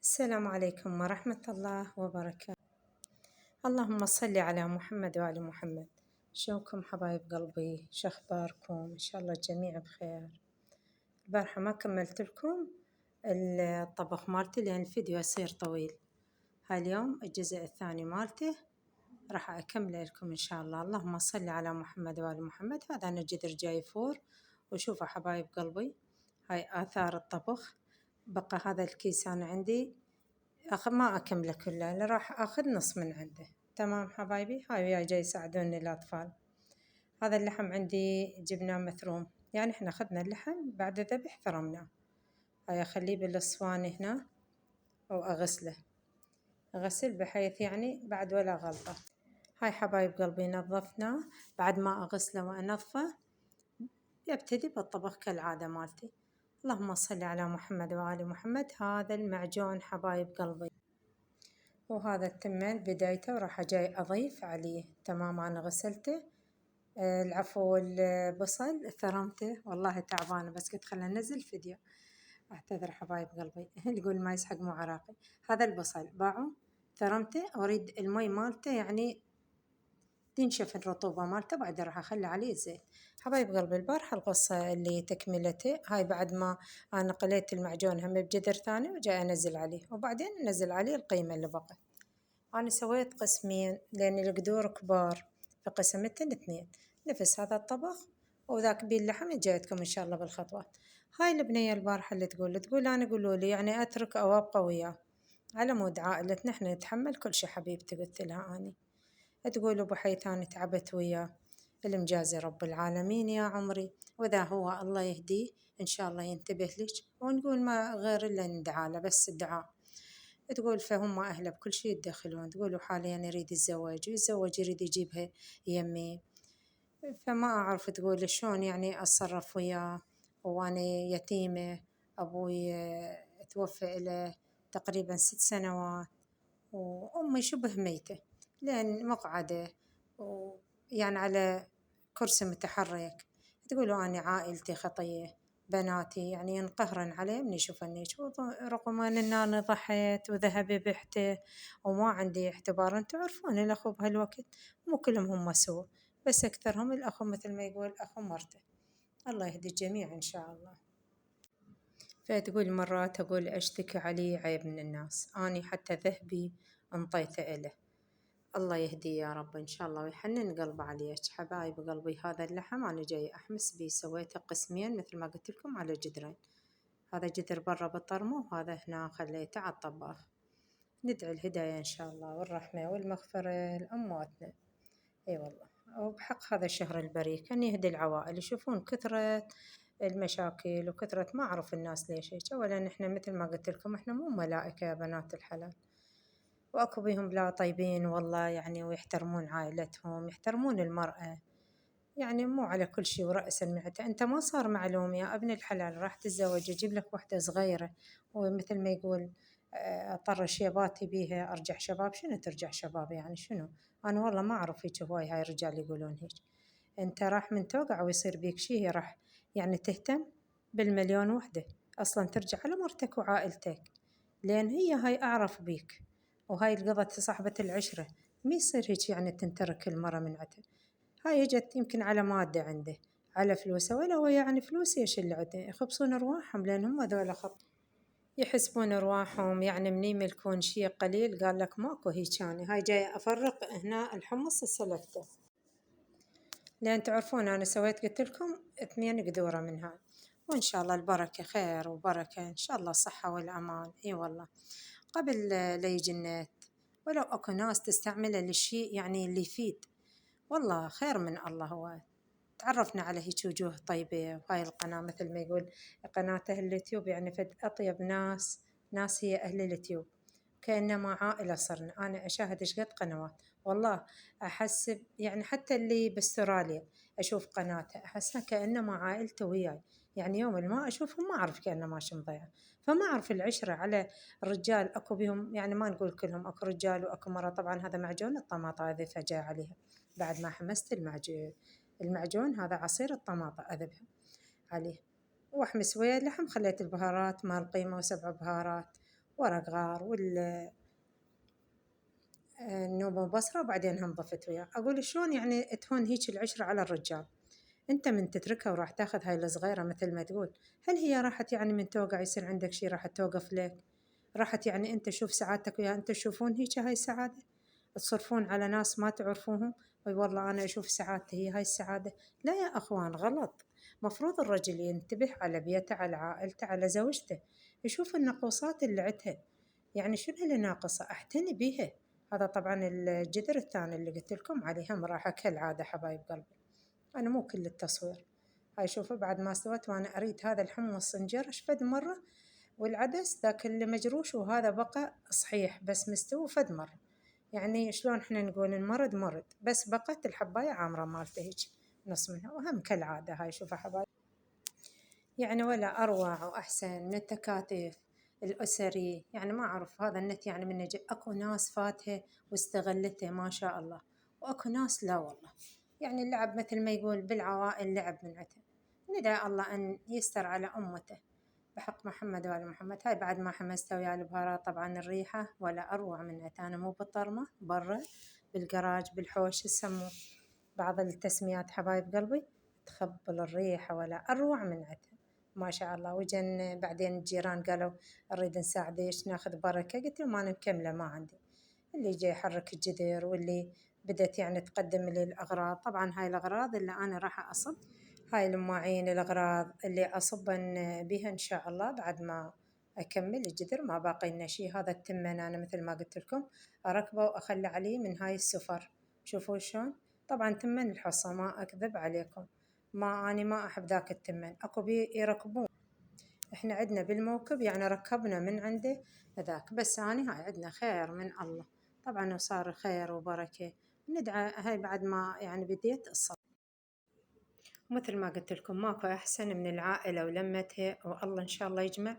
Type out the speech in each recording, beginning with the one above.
السلام عليكم ورحمة الله وبركاته. اللهم صل على محمد وآل محمد. شلونكم حبايب قلبي؟ شخباركم؟ إن شاء الله الجميع بخير. البارحة ما كملت لكم الطبخ مالتي لأن الفيديو يصير طويل. هاليوم الجزء الثاني مالته راح أكمله لكم إن شاء الله. اللهم صل على محمد وآل محمد. هذا أنا جدر جاي فور، وشوفوا حبايب قلبي هاي آثار الطبخ. بقى هذا الكيس أنا عندي ما أكمله كله، راح أخذ نص من عنده. تمام حبايبي، هاي وياي جاي يساعدوني الأطفال. هذا اللحم عندي جبناه مثروم، يعني إحنا أخذنا اللحم بعد الذبح ثرمناه. هاي أخليه بالصواني هنا وأغسله أغسل بحيث يعني بعد ولا غلطة. هاي حبايب قلبي نظفناه. بعد ما أغسله وأنظفه يبتدي بالطبخ كالعادة مالتي. اللهم صل على محمد وآل محمد. هذا المعجون حبايب قلبي، وهذا التمن بدايته وراح جاي أضيف عليه. تمام أنا غسلته. العفو، البصل ثرمته، والله تعبانة بس قلت خلنا ننزل فيديو. أعتذر حبايب قلبي يقول ما يسحق مو عراقي. هذا البصل باعه ثرمته، أريد المي مالته يعني تنشف الرطوبة مالته، بعد راح أخلي عليه الزيت. حبايب قلبي البارحة القصة اللي تكملته هاي بعد ما أنا قليت المعجون هم بجدر ثاني وجاي أنزل عليه، وبعدين أنزل عليه القيمة اللي بقت. أنا سويت قسمين لأن القدور كبار، فقسمت الاثنين نفس هذا الطبخ وذاك بيه اللحم. جايتكم إن شاء الله بالخطوات. هاي البنية البارحة اللي تقول أنا قولوا لي يعني أترك أو أبقى وياه على مود عائلتنا، إحنا نتحمل كل شي حبيبتي. قلت لها أني تقول أبو حيثان تعبت وياه، المجازي رب العالمين يا عمري، وإذا هو الله يهديه إن شاء الله ينتبه لك، ونقول ما غير إلا ندعى له بس الدعاء. تقول فهم أهله بكل شيء يتدخلون. تقولوا حاليا يريد يتزوج يريد يجيبها يمي، فما أعرف تقول شلون يعني أتصرف وياه وأنا يتيمة. أبوي توفى له تقريبا 6 سنوات، وأمي شبه ميتة لأن مقعدة ويعني على كرسي متحرك. تقولوا أنا عائلتي خطية، بناتي يعني ينقهرن عليه من يشوفني، رغم أن أنا ضحيت وذهبي بحته وما عندي اعتبار. انتوا تعرفون الأخو بهالوقت مو كلهم هم سوا، بس أكثرهم الأخو مثل ما يقول أخو مرته. الله يهدي الجميع إن شاء الله. فتقول مرات أقول أشتكي عليه عيب من الناس، أني حتى ذهبي انطيته إله. الله يهديه يا رب إن شاء الله ويحنن قلبه عليك. حبايب قلبي هذا اللحم أنا جاي أحمس بيه، سويته قسمين مثل ما قلت لكم على جدرين. هذا جدر برا بالطرمة وهذا هنا خليته على الطباخ. ندعي الهداية إن شاء الله والرحمة والمغفرة لأمواتنا. أي والله، وبحق هذا الشهر البريء كان يهدي العوائل. يشوفون كثرة المشاكل وكثرة ما أعرف الناس ليش هيك. أولا إحنا مثل ما قلت لكم إحنا مو ملائكة يا بنات الحلال، وأكو بيهم لا طيبين والله يعني، ويحترمون عائلتهم يحترمون المرأة، يعني مو على كل شيء ورأس المعدة. أنت ما صار معلوم يا ابن الحلال راح تتزوج يجيب لك واحدة صغيرة، ومثل ما يقول أطر شيباتي بيها أرجع شباب. شنو ترجع شباب يعني شنو؟ أنا والله ما أعرف هيك هواي الرجال يقولون هيك. أنت راح من توقع ويصير بيك شي راح يعني تهتم بالمليون وحدة، أصلا ترجع على مرتك وعائلتك، لأن هي هاي أعرف بيك وهاي القضت صاحبة العشرة. ما يصير هيك يعني تنترك المرة من عتب. هاي اجت يمكن على مادة عنده على فلوسه، ولا هو يعني فلوس ايش اللي عنده، يخبصون ارواحهم لان هم ذولا خط يحسبون ارواحهم يعني من يملكون شيء قليل. قال لك ماكو هيك. يعني هاي جاي افرق هنا الحمص السلكته، لان تعرفون انا سويت قلت لكم 2 قدورة من هاي، وان شاء الله البركة خير وبركة ان شاء الله صحة والامان. اي والله قبل لا يجي النت، ولو اكو ناس تستعمله للشيء يعني اللي يفيد، والله خير من الله. هو تعرفنا على هيك وجوه طيبة، وهاي القناة مثل ما يقول قناة أهل اليوتيوب يعني فد أطيب ناس هي أهل اليوتيوب، كأنما عائلة صرنا. أنا أشاهد إيش قد قنوات والله، أحسب يعني حتى اللي باستراليا أشوف قناته أحسها كأنما عائلته وياي. يعني يوم ما أشوفهم ما أعرف كأنما مضيعة. فما أعرف العشرة على الرجال أكو بهم، يعني ما نقول كلهم، أكو رجال وأكو مرة. طبعا هذا معجون الطماطة هذه فجاء عليها بعد ما حمست المعجون هذا عصير الطماطة أذبها عليه، وأحمس ويا اللحم. خليت البهارات مال قيمة و7 بهارات ورق غار النوبة وبصرة، وبعدين هم ضفت وياه. أقول شلون يعني تهون هيك العشرة على الرجال؟ أنت من تتركها وراح تاخذ هاي الصغيرة مثل ما تقول، هل هي راحت يعني من توقع يصير عندك شي راح توقف لك؟ راحت يعني أنت شوف سعادتك وياها، أنت تشوفون هيك هاي السعادة؟ تصرفون على ناس ما تعرفوهم، وي والله أنا أشوف سعادتي هي هاي السعادة؟ لا يا أخوان، غلط. مفروض الرجل ينتبه على بيته، على عائلته، على زوجته، يشوف النقوصات اللي عندها. يعني شنو اللي ناقصة أعتني بيها. هذا طبعا الجذر الثاني اللي قلت لكم عليه، هم راح كالعادة حبايب قلبي. أنا مو كل التصوير، هاي شوفوا بعد ما استوت وأنا أريد هذا الحمص نجر فد مرة، والعدس ذاك اللي مجروش وهذا بقى صحيح بس مستوي فد مرة. يعني شلون احنا نقول المرض مرض، بس بقت الحباية عامرة مالته هيك نص منها. وهم كالعادة هاي شوفوا حبايب، يعني ولا أروع وأحسن من التكاتف الأسري. يعني ما أعرف هذا النت يعني من أكو ناس فاتها واستغلته ما شاء الله، وأكو ناس لا والله، يعني اللعب مثل ما يقول بالعوائل لعب من عته. ندعي الله أن يستر على أمته بحق محمد وآل محمد. هاي بعد ما حمستها ويا البهارات، طبعا الريحة ولا أروع من عته. أنا مو بالطرمة برا بالجراج بالحوش يسموه بعض التسميات حبايب قلبي، تخبل الريحة ولا أروع من عتها ما شاء الله. وجن بعدين الجيران قالوا نريد نساعدك ناخذ بركة، قلت لهم أنا مكملة ما عندي. اللي جاي يحرك الجدر، واللي بدت يعني تقدم لي الأغراض. طبعا هاي الأغراض اللي أنا راح أصب، هاي المواعين، الأغراض اللي أصبن بها إن شاء الله بعد ما أكمل الجدر. ما باقي لنا شي. هذا التمن أنا مثل ما قلت لكم أركبه وأخلي عليه من هاي السفر. شوفوا شلون. طبعا تمن الحصة ما أكذب عليكم، ما أنا ما أحب ذاك التمن. أكو بي يركبون، إحنا عندنا بالموكب يعني ركبنا من عنده ذاك، بس أنا هاي عندنا خير من الله طبعا، وصار خير وبركة. ندعى هاي بعد ما يعني بديت الصلاة. مثل ما قلت لكم ماكو أحسن من العائلة ولمتها، والله إن شاء الله يجمع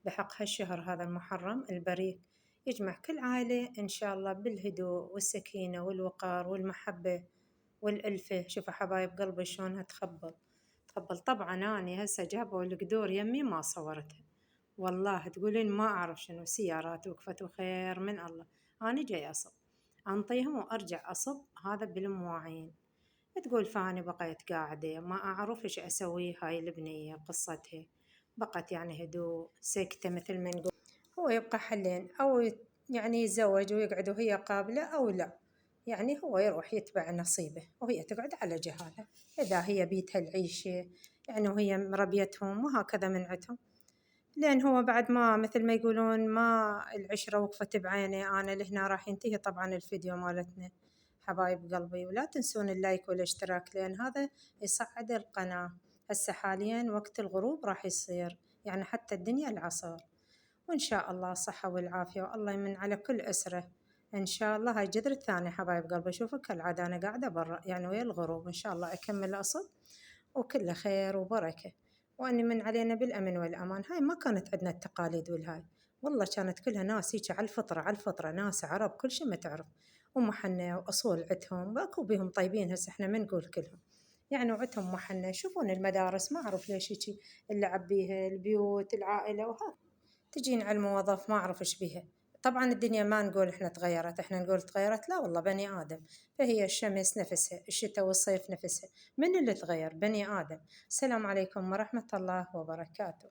بحق هالشهر هذا المحرم البريك، يجمع كل عائلة إن شاء الله بالهدوء والسكينة والوقار والمحبة والألفة. شوفوا حبايب قلبي شلونها تخبل تخبل. طبعا أنا هسه جابوا القدور يمي ما صورتها، والله تقولين ما أعرف شنو، سيارات وقفت وخير من الله. أنا جاي أصب أنطيهم وأرجع أصب هذا بالمواعين. تقول فاني بقيت قاعدة ما أعرف إيش أسوي. هاي البنية قصتها بقت يعني هدوء سكتة مثل ما نقول. هو يبقى حلين، أو يعني يتزوج ويقعد وهي قابلة، أو لا يعني هو يروح يتبع نصيبه وهي تقعد على جهالها. إذا هي بيتها العيشة يعني وهي مربيتهم وهكذا من عندهم، لأن هو بعد ما مثل ما يقولون ما العشرة وقفت بعيني. أنا لهنا راح ينتهي طبعا الفيديو مالتنا حبايب قلبي، ولا تنسون اللايك والاشتراك لأن هذا يصعد القناة. هسه حاليا وقت الغروب راح يصير يعني حتى الدنيا العصر، وإن شاء الله صحة والعافية والله يمن على كل أسرة إن شاء الله. هاي الجذر الثاني حبايب قلبي. شوفوا كالعادة أنا قاعدة برا يعني ويا الغروب، إن شاء الله أكمل أصب وكله خير وبركة، وأني من علينا بالأمن والأمان. هاي ما كانت عندنا التقاليد والهاي، والله كانت كلها ناس هيك على الفطرة على الفطرة، ناس عرب كل شي ما تعرف، ومحنة وأصول عندهم، وأكو بهم طيبين هسه إحنا ما نقول كلهم يعني، وعندهم محنة. يشوفون المدارس ما أعرف ليش هيك اللعب بيها البيوت العائلة وها تجين على الموظف ما أعرف إيش بيها. طبعا الدنيا ما نقول إحنا تغيرت، إحنا نقول تغيرت لا والله بني آدم. فهي الشمس نفسها، الشتاء والصيف نفسها، من اللي تغير؟ بني آدم. السلام عليكم ورحمة الله وبركاته.